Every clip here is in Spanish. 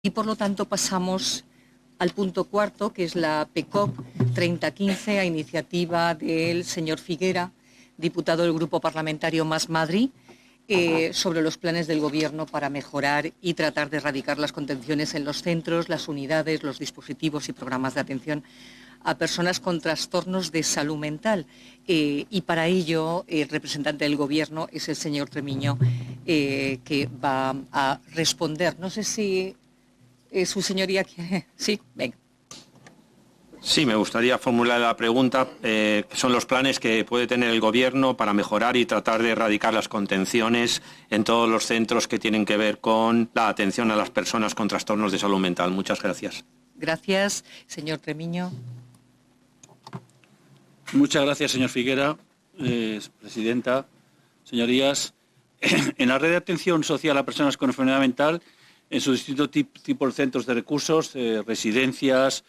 Y por lo tanto pasamos al punto cuarto, que es la PECOP 3015, a iniciativa del señor Figuera, diputado del Grupo Parlamentario Más Madrid, sobre los planes del Gobierno para mejorar y tratar de erradicar las contenciones en los centros, las unidades, los dispositivos y programas de atención a personas con trastornos de salud mental. Y para ello, el representante del Gobierno es el señor Tremiño, que va a responder. No sé si su señoría quiere... Sí, venga. Sí, me gustaría formular la pregunta, que son los planes que puede tener el Gobierno para mejorar y tratar de erradicar las contenciones en todos los centros que tienen que ver con la atención a las personas con trastornos de salud mental. Muchas gracias. Gracias, señor Tremiño. Muchas gracias, señor Figuera, presidenta. Señorías, en la red de atención social a personas con enfermedad mental, en su distinto tipo de centros de recursos, residencias,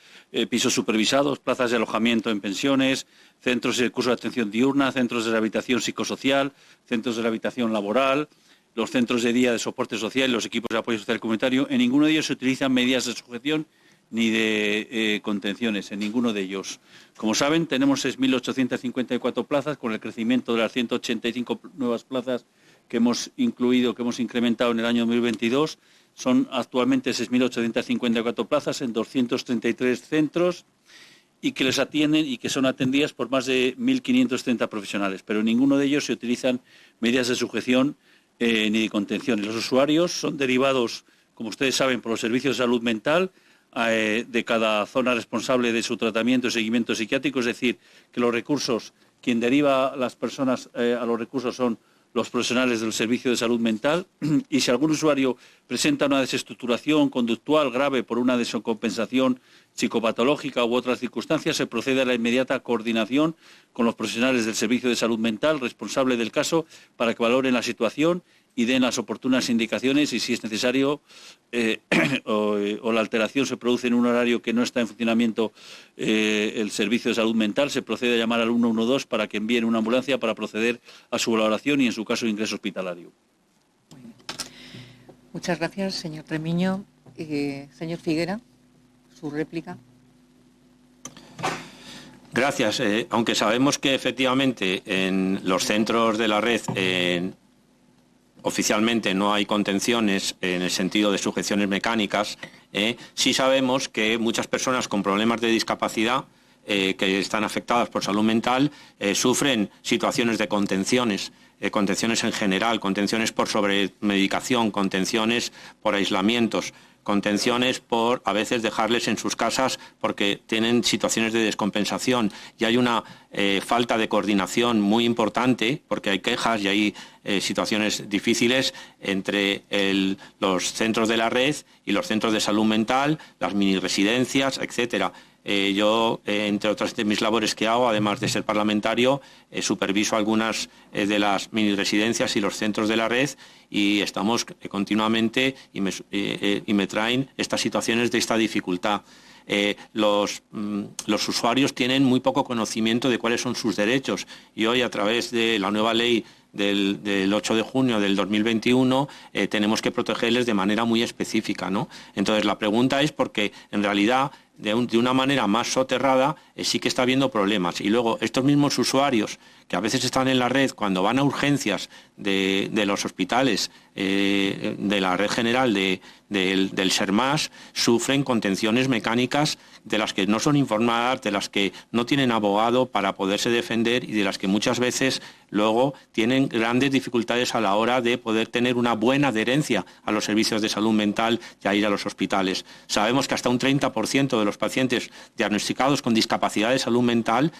pisos supervisados, plazas de alojamiento en pensiones, centros de recursos de atención diurna, centros de rehabilitación psicosocial, centros de rehabilitación laboral, los centros de día de soporte social y los equipos de apoyo social comunitario. En ninguno de ellos se utilizan medidas de sujeción ni de contenciones, en ninguno de ellos. Como saben, tenemos 6.854 plazas, con el crecimiento de las 185 nuevas plazas que hemos incrementado en el año 2022. Son actualmente 6.854 plazas en 233 centros y que les atienden y que son atendidas por más de 1.530 profesionales, pero en ninguno de ellos se utilizan medidas de sujeción ni de contención. Los usuarios son derivados, como ustedes saben, por los servicios de salud mental de cada zona responsable de su tratamiento y seguimiento psiquiátrico, es decir, que los recursos, quien deriva a las personas a los recursos son los profesionales del servicio de salud mental, y si algún usuario presenta una desestructuración conductual grave por una descompensación psicopatológica u otras circunstancias, se procede a la inmediata coordinación con los profesionales del servicio de salud mental responsable del caso para que valoren la situación y den las oportunas indicaciones, y si es necesario o la alteración se produce en un horario que no está en funcionamiento el servicio de salud mental, se procede a llamar al 112 para que envíen una ambulancia para proceder a su valoración y, en su caso, ingreso hospitalario. Muchas gracias, señor Tremiño. Señor Figuera, su réplica. Gracias. Aunque sabemos que efectivamente en los centros de la red oficialmente no hay contenciones en el sentido de sujeciones mecánicas, sí sabemos que muchas personas con problemas de discapacidad que están afectadas por salud mental sufren situaciones de contenciones en general, contenciones por sobremedicación, contenciones por aislamientos, contenciones por a veces dejarles en sus casas porque tienen situaciones de descompensación, y hay una falta de coordinación muy importante porque hay quejas y hay situaciones difíciles entre los centros de la red y los centros de salud mental, las mini residencias, etcétera. Yo, entre otras de mis labores que hago, además de ser parlamentario, superviso algunas de las mini residencias y los centros de la red, y estamos continuamente y me traen estas situaciones de esta dificultad. Los usuarios tienen muy poco conocimiento de cuáles son sus derechos, y hoy, a través de la nueva ley del 8 de junio del 2021, tenemos que protegerles de manera muy específica, ¿no? Entonces, la pregunta es porque, en realidad, de una manera más soterrada, sí que está habiendo problemas. Y luego, estos mismos usuarios, que a veces están en la red, cuando van a urgencias de los hospitales de la red general del SERMAS, sufren contenciones mecánicas de las que no son informadas, de las que no tienen abogado para poderse defender, y de las que muchas veces luego tienen grandes dificultades a la hora de poder tener una buena adherencia a los servicios de salud mental y a ir a los hospitales. Sabemos que hasta un 30% de los pacientes diagnosticados con discapacidad de salud mental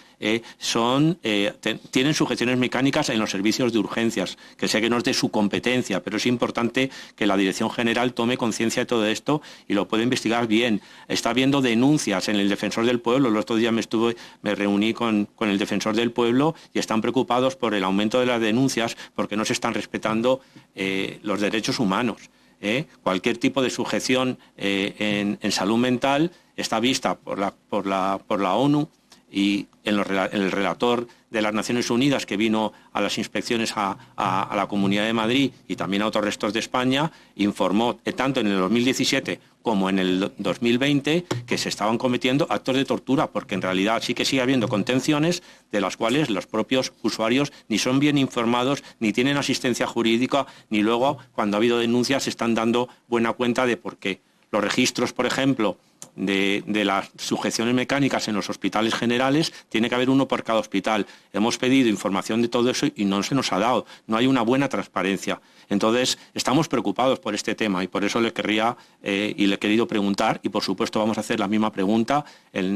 tienen sujeciones mecánicas en los servicios de urgencias, que sé que no es de su competencia, pero es importante que la Dirección General tome conciencia de todo esto y lo pueda investigar bien. Está habiendo denuncias en el Defensor del Pueblo. El otro día me reuní con el Defensor del Pueblo, y están preocupados por el aumento de las denuncias porque no se están respetando los derechos humanos. Cualquier tipo de sujeción en salud mental está vista por la ONU, y el relator de las Naciones Unidas, que vino a las inspecciones a la Comunidad de Madrid y también a otros restos de España, informó tanto en el 2017 como en el 2020, que se estaban cometiendo actos de tortura, porque en realidad sí que sigue habiendo contenciones de las cuales los propios usuarios ni son bien informados, ni tienen asistencia jurídica, ni luego, cuando ha habido denuncias, se están dando buena cuenta de por qué. Los registros, por ejemplo, de las sujeciones mecánicas en los hospitales generales, tiene que haber uno por cada hospital. Hemos pedido información de todo eso y no se nos ha dado. No hay una buena transparencia. Entonces, estamos preocupados por este tema y por eso le querría y le he querido preguntar, y por supuesto vamos a hacer la misma pregunta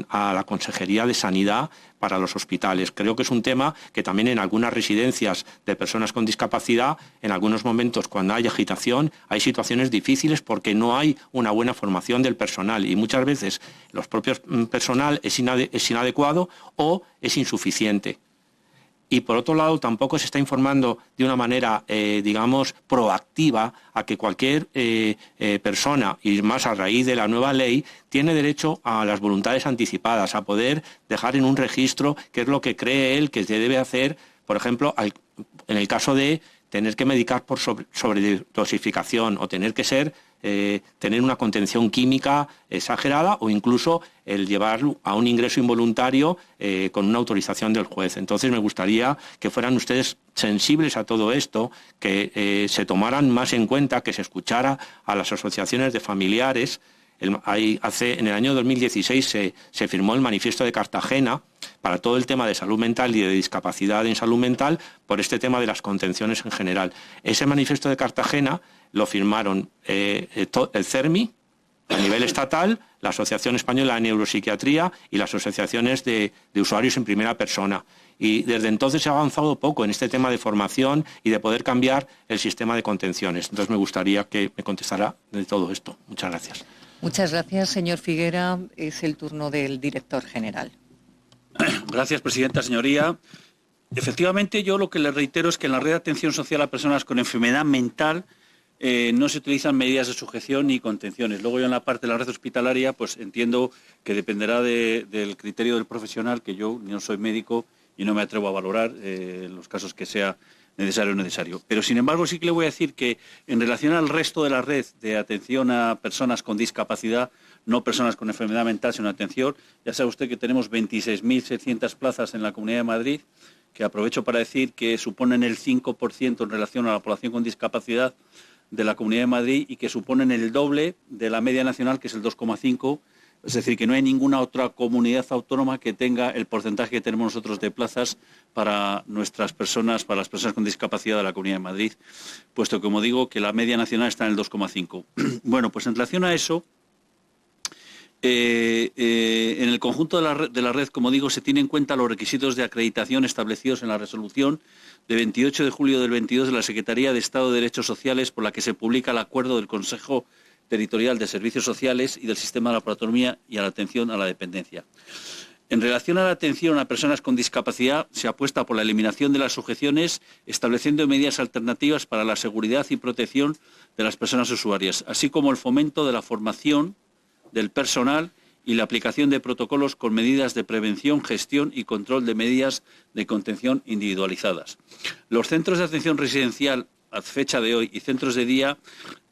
a la Consejería de Sanidad para los hospitales. Creo que es un tema que también en algunas residencias de personas con discapacidad, en algunos momentos cuando hay agitación, hay situaciones difíciles porque no hay una buena formación del personal y muchas veces los propios personal es inadecuado o es insuficiente. Y por otro lado, tampoco se está informando de una manera, digamos, proactiva a que cualquier persona, y más a raíz de la nueva ley, tiene derecho a las voluntades anticipadas, a poder dejar en un registro qué es lo que cree él que se debe hacer, por ejemplo, en el caso de tener que medicar por sobredosificación o tener que tener una contención química exagerada o incluso el llevarlo a un ingreso involuntario con una autorización del juez. Entonces me gustaría que fueran ustedes sensibles a todo esto, que se tomaran más en cuenta, que se escuchara a las asociaciones de familiares. En el año 2016 se firmó el Manifiesto de Cartagena para todo el tema de salud mental y de discapacidad en salud mental por este tema de las contenciones en general. Ese Manifiesto de Cartagena lo firmaron el CERMI a nivel estatal, la Asociación Española de Neuropsiquiatría y las asociaciones de usuarios en primera persona. Y desde entonces se ha avanzado poco en este tema de formación y de poder cambiar el sistema de contenciones. Entonces me gustaría que me contestara de todo esto. Muchas gracias. Muchas gracias, señor Figuera. Es el turno del director general. Gracias, presidenta, señoría. Efectivamente, yo lo que le reitero es que en la red de atención social a personas con enfermedad mental no se utilizan medidas de sujeción ni contenciones. Luego yo en la parte de la red hospitalaria, pues entiendo que dependerá del criterio del profesional, que yo no soy médico y no me atrevo a valorar en los casos que sea necesario o necesario. Pero, sin embargo, sí que le voy a decir que en relación al resto de la red de atención a personas con discapacidad, no personas con enfermedad mental, sino atención, ya sabe usted que tenemos 26.600 plazas en la Comunidad de Madrid, que aprovecho para decir que suponen el 5% en relación a la población con discapacidad de la Comunidad de Madrid y que suponen el doble de la media nacional, que es el 2,5%. Es decir, que no hay ninguna otra comunidad autónoma que tenga el porcentaje que tenemos nosotros de plazas para nuestras personas, para las personas con discapacidad de la Comunidad de Madrid, puesto que, como digo, que la media nacional está en el 2,5%. Bueno, pues en relación a eso, en el conjunto de la red, como digo, se tienen en cuenta los requisitos de acreditación establecidos en la resolución de 28 de julio del 22 de la Secretaría de Estado de Derechos Sociales, por la que se publica el acuerdo del Consejo Territorial de Servicios Sociales y del Sistema de la Proautonomía y a la atención a la dependencia. En relación a la atención a personas con discapacidad, se apuesta por la eliminación de las sujeciones, estableciendo medidas alternativas para la seguridad y protección de las personas usuarias, así como el fomento de la formación del personal y la aplicación de protocolos con medidas de prevención, gestión y control de medidas de contención individualizadas. Los centros de atención residencial, a fecha de hoy, y centros de día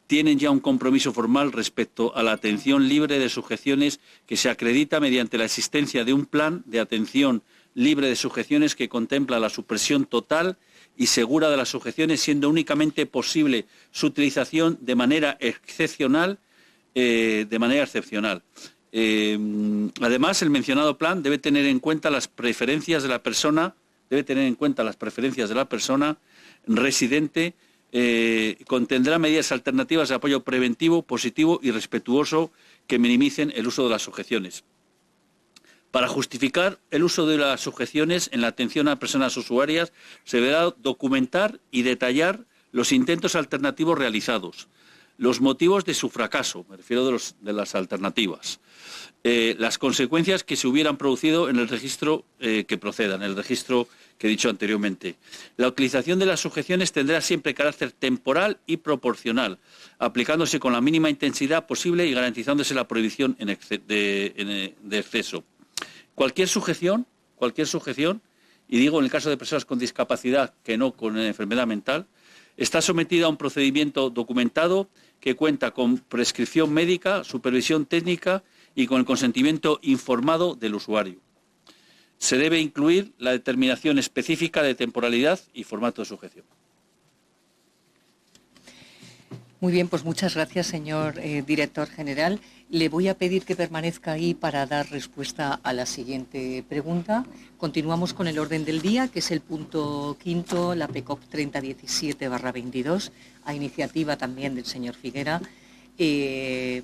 tienen ya un compromiso formal respecto a la atención libre de sujeciones que se acredita mediante la existencia de un plan de atención libre de sujeciones que contempla la supresión total y segura de las sujeciones, siendo únicamente posible su utilización de manera excepcional. Además, el mencionado plan debe tener en cuenta las preferencias de la persona, residente. Contendrá medidas alternativas de apoyo preventivo, positivo y respetuoso que minimicen el uso de las sujeciones. Para justificar el uso de las sujeciones en la atención a personas usuarias, se deberá documentar y detallar los intentos alternativos realizados, los motivos de su fracaso, me refiero de las alternativas, las consecuencias que se hubieran producido en el registro que proceda, en el registro que he dicho anteriormente. La utilización de las sujeciones tendrá siempre carácter temporal y proporcional, aplicándose con la mínima intensidad posible y garantizándose la prohibición de exceso. Cualquier sujeción, y digo en el caso de personas con discapacidad que no con enfermedad mental, está sometida a un procedimiento documentado que cuenta con prescripción médica, supervisión técnica y con el consentimiento informado del usuario. Se debe incluir la determinación específica de temporalidad y formato de sujeción. Muy bien, pues muchas gracias, señor director general. Le voy a pedir que permanezca ahí para dar respuesta a la siguiente pregunta. Continuamos con el orden del día, que es el punto quinto, la PECOP 3017/22, a iniciativa también del señor Figuera. Y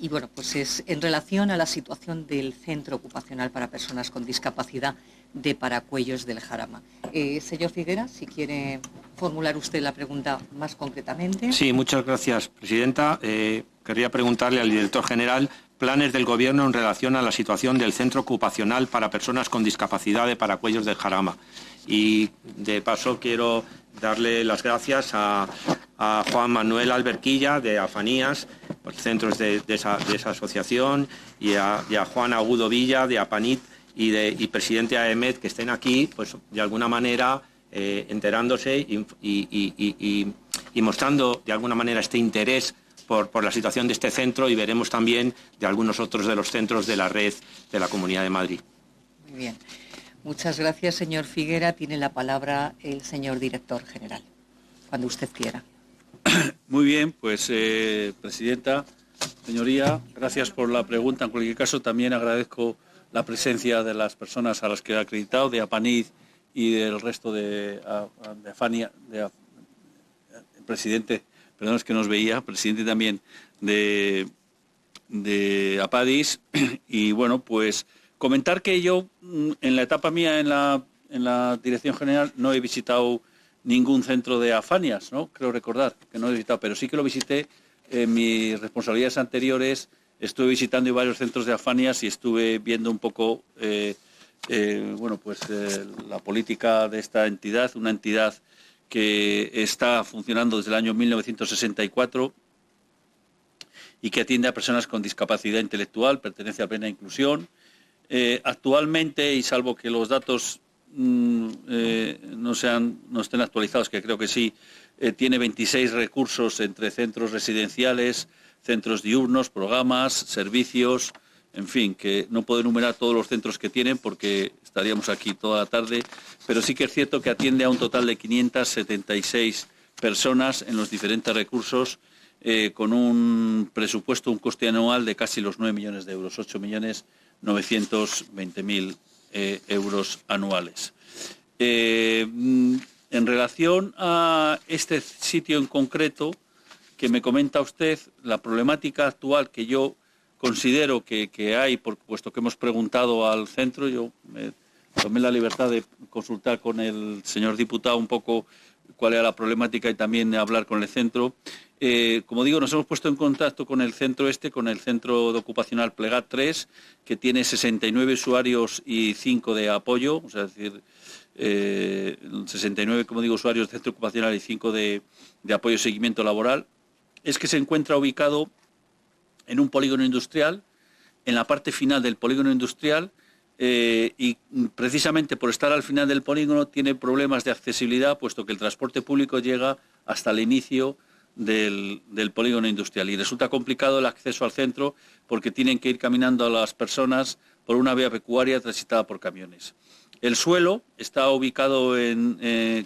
bueno, pues es en relación a la situación del Centro Ocupacional para Personas con Discapacidad de Paracuellos del Jarama. Señor Figuera, si quiere formular usted la pregunta más concretamente. Sí, muchas gracias, presidenta. Querría preguntarle al director general planes del Gobierno en relación a la situación del Centro Ocupacional para Personas con Discapacidad de Paracuellos del Jarama. Y de paso quiero darle las gracias a Juan Manuel Alberquilla de Afanías, los centros de esa asociación, y a Juan Agudo Villa de Apanit y presidente AEMED, que estén aquí, pues de alguna manera enterándose y mostrando de alguna manera este interés por la situación de este centro, y veremos también de algunos otros de los centros de la red de la Comunidad de Madrid. Muy bien. Muchas gracias, señor Figuera. Tiene la palabra el señor director general, cuando usted quiera. Muy bien, pues presidenta, señoría, gracias por la pregunta. En cualquier caso, también agradezco la presencia de las personas a las que he acreditado, de Apanid y del resto de Afania, el presidente, perdón, es que nos veía, presidente también de Apadis. Y bueno, pues comentar que yo en la etapa mía en la dirección general no he visitado ningún centro de Afanias, ¿no? Creo recordar que no he visitado, pero sí que lo visité en mis responsabilidades anteriores. Estuve visitando varios centros de Afanias y estuve viendo un poco la política de esta entidad, una entidad que está funcionando desde el año 1964 y que atiende a personas con discapacidad intelectual, pertenece a Plena Inclusión. Actualmente, y salvo que los datos no estén actualizados, que creo que sí, tiene 26 recursos entre centros residenciales, centros diurnos, programas, servicios, en fin, que no puedo enumerar todos los centros que tienen porque estaríamos aquí toda la tarde, pero sí que es cierto que atiende a un total de 576 personas en los diferentes recursos, con un presupuesto, un coste anual de casi los 9 millones de euros, 8.920.000 euros anuales. En relación a este sitio en concreto que me comenta usted, la problemática actual que yo considero que hay, puesto que hemos preguntado al centro, yo me tomé la libertad de consultar con el señor diputado un poco cuál era la problemática y también de hablar con el centro. Como digo, nos hemos puesto en contacto con el centro con el centro de ocupacional Plegat 3, que tiene 69 usuarios y 5 de apoyo, o sea, es decir, 69, como digo, usuarios de centro ocupacional y 5 de apoyo y seguimiento laboral. Es que se encuentra ubicado en un polígono industrial, en la parte final del polígono industrial, y precisamente por estar al final del polígono tiene problemas de accesibilidad, puesto que el transporte público llega hasta el inicio del polígono industrial y resulta complicado el acceso al centro porque tienen que ir caminando a las personas por una vía pecuaria transitada por camiones. El suelo está ubicado el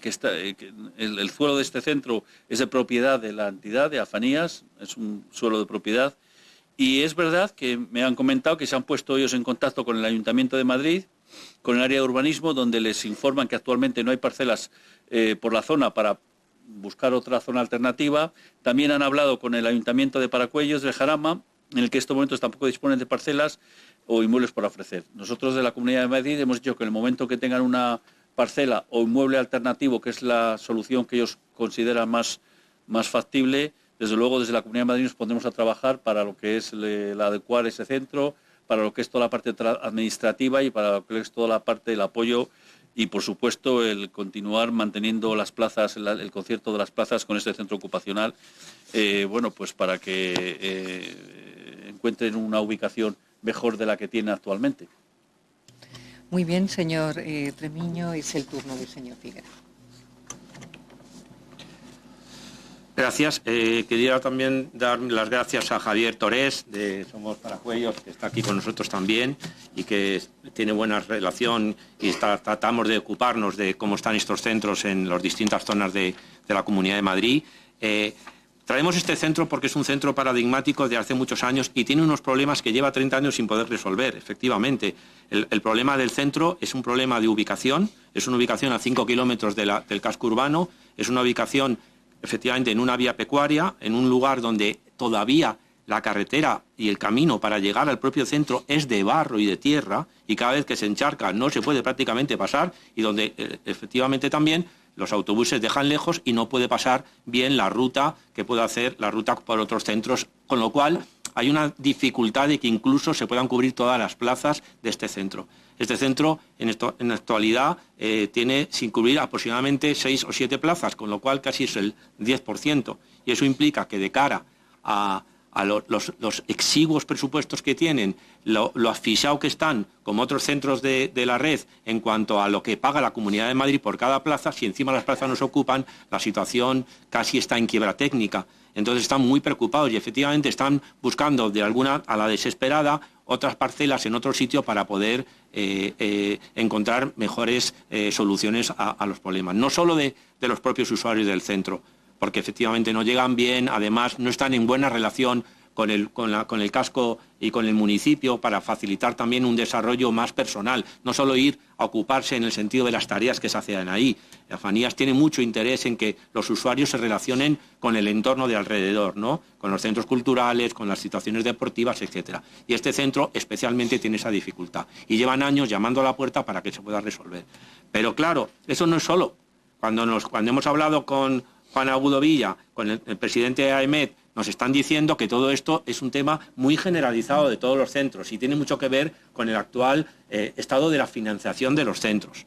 suelo de este centro es de propiedad de la entidad de Afanías, es un suelo de propiedad, y es verdad que me han comentado que se han puesto ellos en contacto con el Ayuntamiento de Madrid, con el área de urbanismo, donde les informan que actualmente no hay parcelas por la zona para buscar otra zona alternativa. También han hablado con el Ayuntamiento de Paracuellos del Jarama, en el que en estos momentos tampoco disponen de parcelas o inmuebles por ofrecer. Nosotros de la Comunidad de Madrid hemos dicho que en el momento que tengan una parcela o inmueble alternativo, que es la solución que ellos consideran más factible, desde luego desde la Comunidad de Madrid nos pondremos a trabajar para lo que es el adecuar ese centro, para lo que es toda la parte administrativa y para lo que es toda la parte del apoyo y, por supuesto, el continuar manteniendo las plazas, el concierto de las plazas con este centro ocupacional, pues para que encuentren una ubicación mejor de la que tiene actualmente. Muy bien, señor Tremiño, es el turno del señor Figuera. Gracias. Quería también dar las gracias a Javier Torés, de Somos Paracuellos, que está aquí con nosotros también y que tiene buena relación y tratamos de ocuparnos de cómo están estos centros en las distintas zonas de la Comunidad de Madrid. Traemos este centro porque es un centro paradigmático de hace muchos años y tiene unos problemas que lleva 30 años sin poder resolver. Efectivamente, el problema del centro es un problema de ubicación, es una ubicación a 5 kilómetros del casco urbano, es una ubicación efectivamente en una vía pecuaria, en un lugar donde todavía la carretera y el camino para llegar al propio centro es de barro y de tierra y cada vez que se encharca no se puede prácticamente pasar y donde efectivamente también los autobuses dejan lejos y no puede pasar bien la ruta que puede hacer la ruta por otros centros, con lo cual hay una dificultad de que incluso se puedan cubrir todas las plazas de este centro. Este centro en la actualidad tiene sin cubrir aproximadamente 6 o 7 plazas, con lo cual casi es el 10%. Y eso implica que de cara a los exiguos presupuestos que tienen, lo asfixiado que están, como otros centros de la red, en cuanto a lo que paga la Comunidad de Madrid por cada plaza, si encima las plazas no se ocupan, la situación casi está en quiebra técnica. Entonces están muy preocupados y efectivamente están buscando a la desesperada otras parcelas en otro sitio para poder encontrar mejores soluciones a los problemas. No solo de los propios usuarios del centro, porque efectivamente no llegan bien, además no están en buena relación con el casco y con el municipio para facilitar también un desarrollo más personal, no solo ir a ocuparse en el sentido de las tareas que se hacen ahí. La Fanías tiene mucho interés en que los usuarios se relacionen con el entorno de alrededor, ¿no? Con los centros culturales, con las situaciones deportivas, etcétera. Y este centro especialmente tiene esa dificultad. Y llevan años llamando a la puerta para que se pueda resolver. Pero claro, eso no es solo. Cuando hemos hablado con Juan Agudo Villa, con el presidente de AEMET, nos están diciendo que todo esto es un tema muy generalizado de todos los centros y tiene mucho que ver con el actual estado de la financiación de los centros.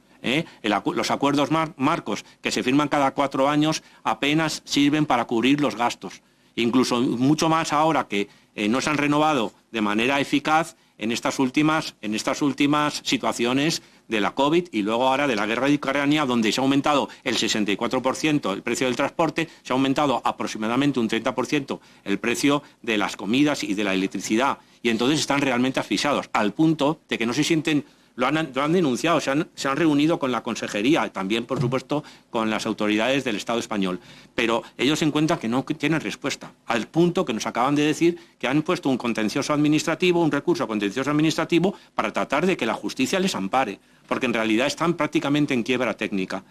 Los acuerdos marcos que se firman cada 4 años apenas sirven para cubrir los gastos. Incluso mucho más ahora que no se han renovado de manera eficaz en estas últimas situaciones de la COVID y luego ahora de la guerra de Ucrania, donde se ha aumentado el 64% el precio del transporte, se ha aumentado aproximadamente un 30% el precio de las comidas y de la electricidad. Y entonces están realmente asfixiados, al punto de que no se sienten. Lo han denunciado, se han reunido con la consejería, también por supuesto con las autoridades del Estado español, pero ellos se encuentran que no tienen respuesta, al punto que nos acaban de decir que han puesto un contencioso administrativo, un recurso contencioso administrativo para tratar de que la justicia les ampare, porque en realidad están prácticamente en quiebra técnica.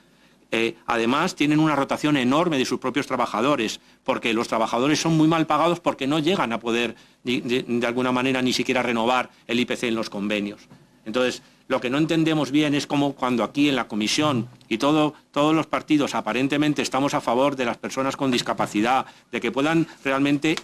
Además, tienen una rotación enorme de sus propios trabajadores, porque los trabajadores son muy mal pagados porque no llegan a poder, de alguna manera, ni siquiera renovar el IPC en los convenios. Entonces, lo que no entendemos bien es cómo cuando aquí en la comisión y todos los partidos aparentemente estamos a favor de las personas con discapacidad, de que puedan realmente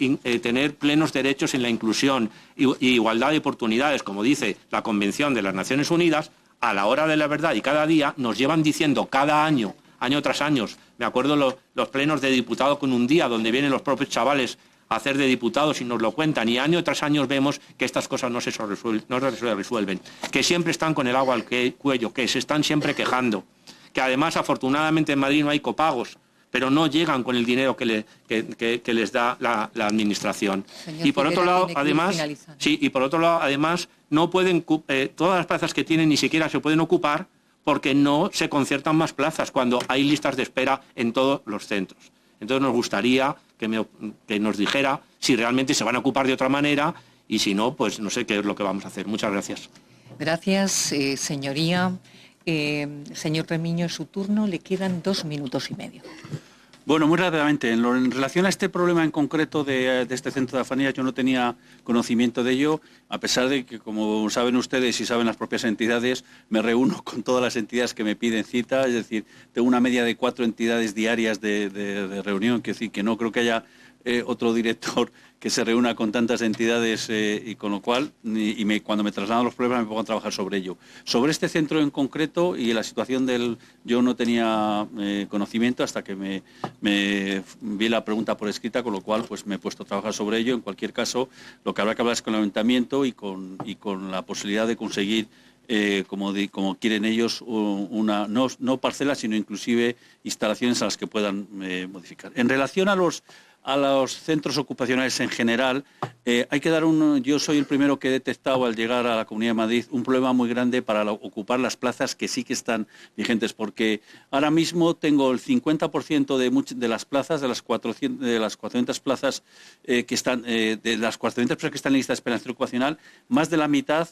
tener plenos derechos en la inclusión y igualdad de oportunidades, como dice la Convención de las Naciones Unidas, a la hora de la verdad y cada día nos llevan diciendo cada año tras año, me acuerdo los plenos de diputados con un día donde vienen los propios chavales a hacer de diputados y nos lo cuentan, y año tras año vemos que estas cosas no se resuelven, que siempre están con el agua al cuello, que se están siempre quejando, que además afortunadamente en Madrid no hay copagos, pero no llegan con el dinero que les da la administración. Señor y por Figuera, otro lado, además, no pueden todas las plazas que tienen ni siquiera se pueden ocupar porque no se conciertan más plazas cuando hay listas de espera en todos los centros. Entonces nos gustaría que nos dijera si realmente se van a ocupar de otra manera y si no, pues no sé qué es lo que vamos a hacer. Muchas gracias. Gracias, señoría. Señor Remiño, en su turno le quedan 2 minutos y medio. Bueno, muy rápidamente, en relación a este problema en concreto de este centro de Fanías, yo no tenía conocimiento de ello, a pesar de que, como saben ustedes y saben las propias entidades, me reúno con todas las entidades que me piden cita, es decir, tengo una media de 4 entidades diarias de reunión, que decir, que no creo que haya otro director que se reúna con tantas entidades y con lo cual, cuando me trasladan los problemas me pongo a trabajar sobre ello. Sobre este centro en concreto y la situación yo no tenía conocimiento hasta que me vi la pregunta por escrita, con lo cual pues me he puesto a trabajar sobre ello. En cualquier caso, lo que habrá que hablar es con el ayuntamiento y con la posibilidad de conseguir como quieren ellos, no parcelas, sino inclusive instalaciones a las que puedan modificar. En relación a los centros ocupacionales en general, hay que dar yo soy el primero que he detectado al llegar a la Comunidad de Madrid un problema muy grande para ocupar las plazas que sí que están vigentes, porque ahora mismo tengo el 50% de las plazas, de las 400 plazas que están, de las 400 personas que están en lista de espera en centro ocupacional, más de la mitad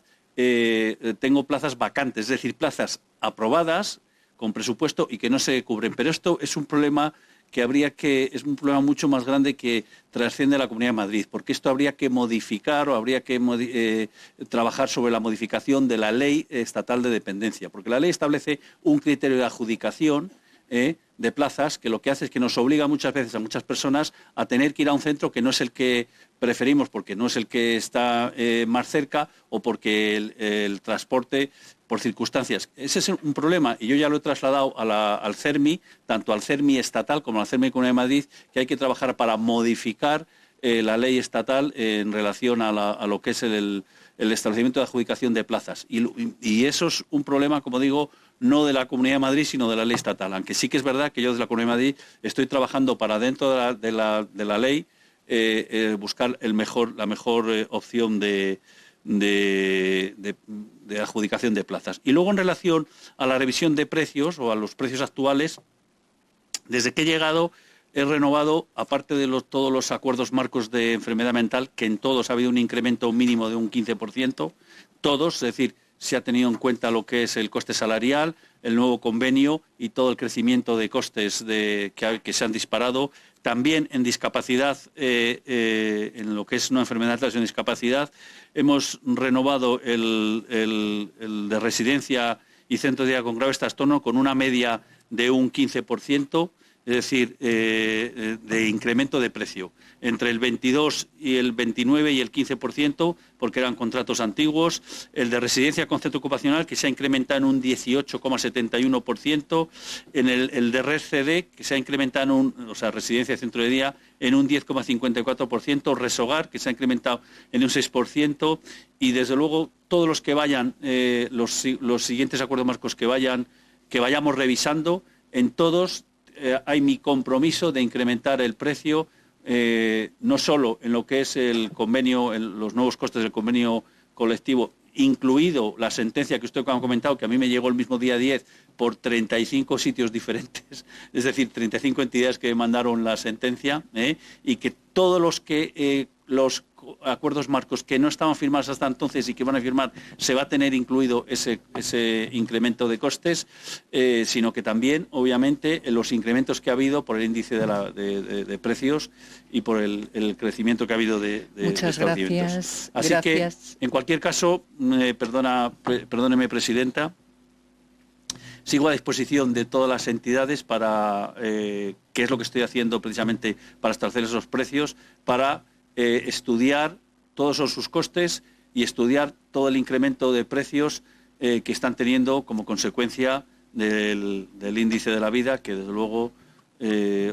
tengo plazas vacantes, es decir, plazas aprobadas con presupuesto y que no se cubren. Pero esto es un problema es un problema mucho más grande que trasciende la Comunidad de Madrid, porque esto habría que modificar o habría que trabajar sobre la modificación de la ley estatal de dependencia, porque la ley establece un criterio de adjudicación de plazas que lo que hace es que nos obliga muchas veces a muchas personas a tener que ir a un centro que no es el que preferimos porque no es el que está más cerca o porque el transporte por circunstancias. Ese es un problema y yo ya lo he trasladado al CERMI, tanto al CERMI estatal como al CERMI Comunidad de Madrid, que hay que trabajar para modificar la ley estatal en relación a lo que es el establecimiento de adjudicación de plazas. Y eso es un problema, como digo, no de la Comunidad de Madrid, sino de la ley estatal. Aunque sí que es verdad que yo desde la Comunidad de Madrid estoy trabajando para dentro de la ley buscar la mejor opción de adjudicación de plazas. Y luego en relación a la revisión de precios o a los precios actuales, desde que he llegado he renovado, aparte de todos los acuerdos marcos de enfermedad mental, que en todos ha habido un incremento mínimo de un 15%, todos, es decir, se ha tenido en cuenta lo que es el coste salarial, el nuevo convenio y todo el crecimiento de costes que se han disparado. También en discapacidad, en lo que es una enfermedad de discapacidad, hemos renovado el de residencia y centro de día con graves trastornos con una media de un 15%, es decir, de incremento de precio, entre el 22 y el 29 y el 15%, porque eran contratos antiguos, el de residencia con centro ocupacional, que se ha incrementado en un 18,71%, en el de Red CD, que se ha incrementado residencia y centro de día, en un 10,54%, Resogar, que se ha incrementado en un 6%, y desde luego todos los que vayan, los siguientes acuerdos marcos que vayamos revisando, en todos hay mi compromiso de incrementar el precio, no solo en lo que es el convenio, los nuevos costes del convenio colectivo, incluido la sentencia que usted ha comentado, que a mí me llegó el mismo día 10 por 35 sitios diferentes, es decir, 35 entidades que mandaron la sentencia, y que todos los acuerdos marcos que no estaban firmados hasta entonces y que van a firmar, se va a tener incluido ese incremento de costes, sino que también, obviamente, los incrementos que ha habido por el índice de precios y por el crecimiento que ha habido de establecimientos. Así que, en cualquier caso, perdóneme, Presidenta, sigo a disposición de todas las entidades para, que es lo que estoy haciendo precisamente para establecer esos precios, para estudiar todos sus costes y estudiar todo el incremento de precios que están teniendo como consecuencia del índice de la vida, que desde luego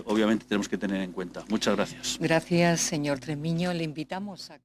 obviamente tenemos que tener en cuenta. Muchas gracias. Gracias, señor Tremiño. Le invitamos a...